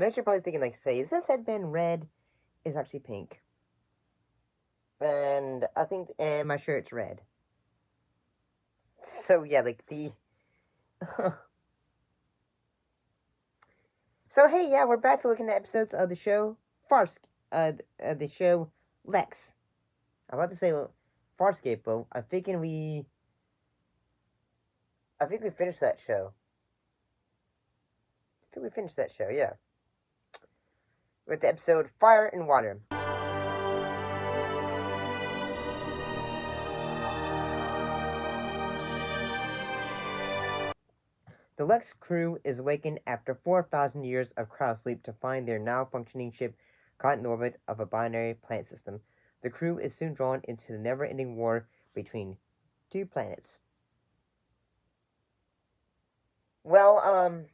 I know you're probably thinking, like, say, is this headband red? It's actually pink. And I think, and my shirt's red. So, yeah, like, the... So, hey, yeah, we're back to looking at episodes of the show, the show, Lexx. I'm about to say Farscape, but I think we finished that show. Yeah. With the episode Fire and Water. The Lexx crew is awakened after 4,000 years of cryosleep to find their now-functioning ship caught in orbit of a binary planet system. The crew is soon drawn into the never-ending war between two planets. Well,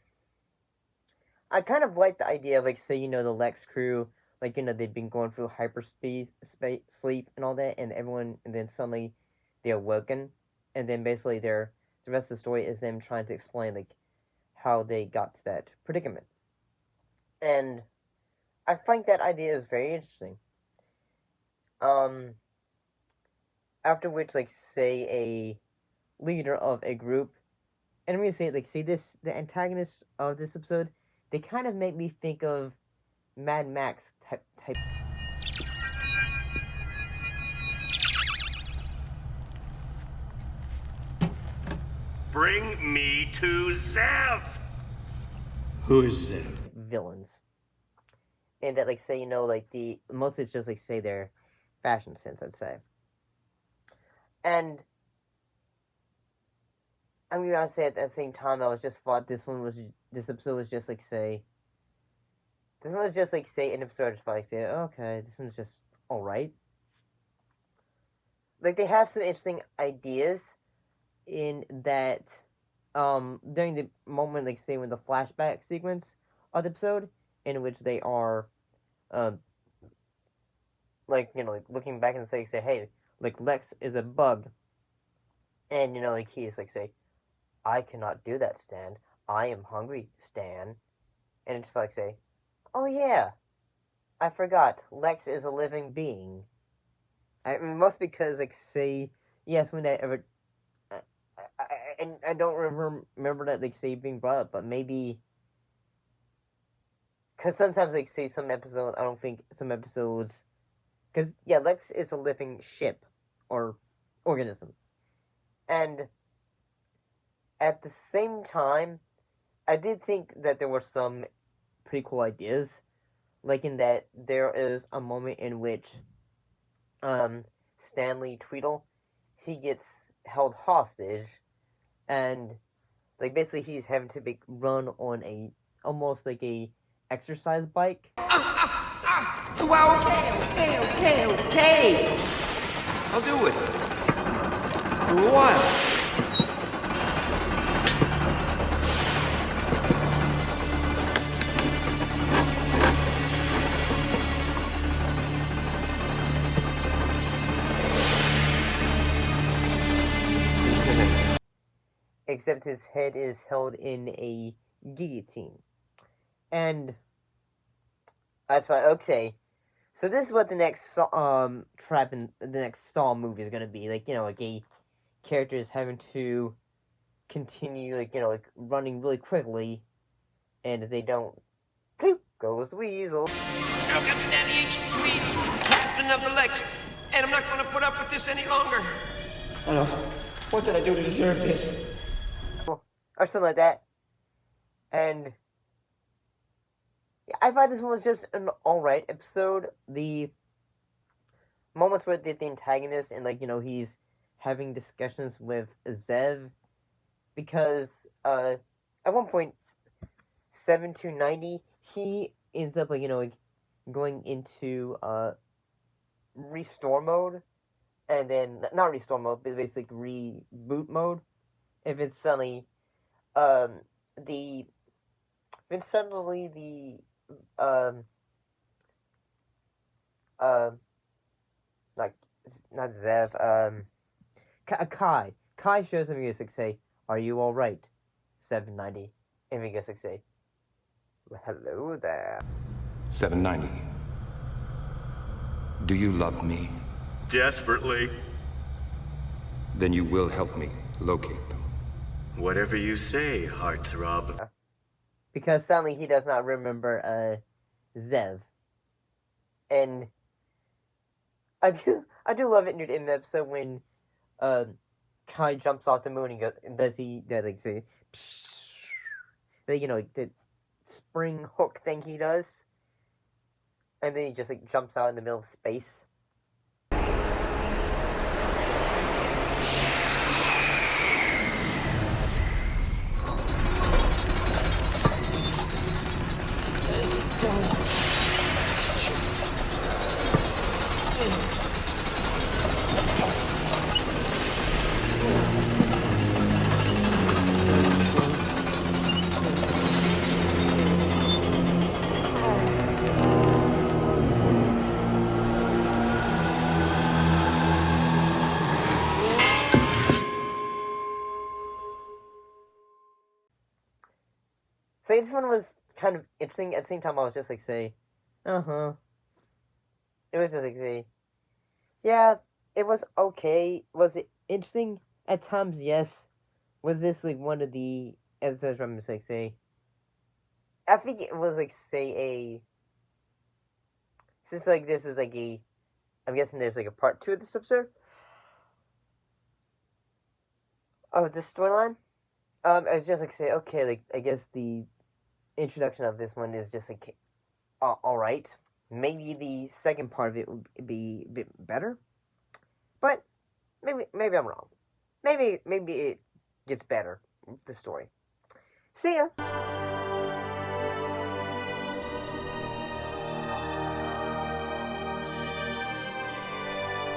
I kind of like the idea of, like, say, the Lexx crew, like, they've been going through hyperspace, sleep, and all that, and then suddenly they're awoken, and then basically the rest of the story is them trying to explain, like, how they got to that predicament. And I find that idea is very interesting. After which, like, say, a leader of a group, and I'm gonna say, like, the antagonists of this episode, they kind of make me think of Mad Max type. Bring me to Zev! Who is Zev? Villains. And that, like, say, like, mostly it's just, like, say, their fashion sense, I'd say. And I'm gonna say at the same time, I was just thought this episode was just, like, say, this one was just, like, say, an episode, I just thought, like, say, okay, this one's just alright. Like, they have some interesting ideas in that, during the moment, like, say, when the flashback sequence of the episode, in which they are, like, like, looking back and say, hey, like, Lexx is a bug, and, like, he's, like, say, I cannot do that, Stan. I am hungry, Stan. And it's like, say, oh yeah, I forgot, Lexx is a living being. I mean, most because, like, say, yes, when they ever, I don't remember that, like, say, being brought up, but maybe, because sometimes, like, say, some episodes, I don't think some episodes, because, yeah, Lexx is a living ship, or organism, and at the same time, I did think that there were some pretty cool ideas, like in that there is a moment in which, Stanley Tweedle, he gets held hostage, and, like, basically he's having to run on almost like a exercise bike. Well, okay. I'll do it. For a while. Except his head is held in a guillotine. And that's why, okay. So this is what the next trap in the next Saw movie is gonna be. Like, like a character is having to continue, like, like, running really quickly, and if they don't, poof, goes the weasel. Look, I'm Stanley H. Tweed, captain of the Lexx, and I'm not going to put up with this any longer. I know. What did I do to deserve this? Or something like that. And yeah, I thought this one was just an alright episode. The moments where the antagonist and, like, he's having discussions with Zev, because at one point 7-90 he ends up, like, like, going into restore mode, and then not restore mode, but basically reboot mode. If it's suddenly like, not Zev, Kai shows him, he goes, like, say, are you alright? 790. And he goes, like, say, Hello there. 790. Do you love me? Desperately. Then you will help me locate them. Whatever you say, heartthrob. Because suddenly he does not remember Zev. And I do love it in the episode when Kai jumps off the moon and goes, does he like say like the spring hook thing he does, and then he just like jumps out in the middle of space. So this one was kind of interesting. At the same time, I was just like, say, uh-huh. It was just like, say, yeah, it was okay. Was it interesting? At times, yes. Was this like one of the episodes where I'm just like, say, I think it was like, say, since like this is like I'm guessing there's like a part 2 of this episode of this storyline. I was just like, say, okay, like, I guess the introduction of this one is just like, alright. Maybe the second part of it would be a bit better, but maybe I'm wrong. Maybe it gets better with the story. See ya.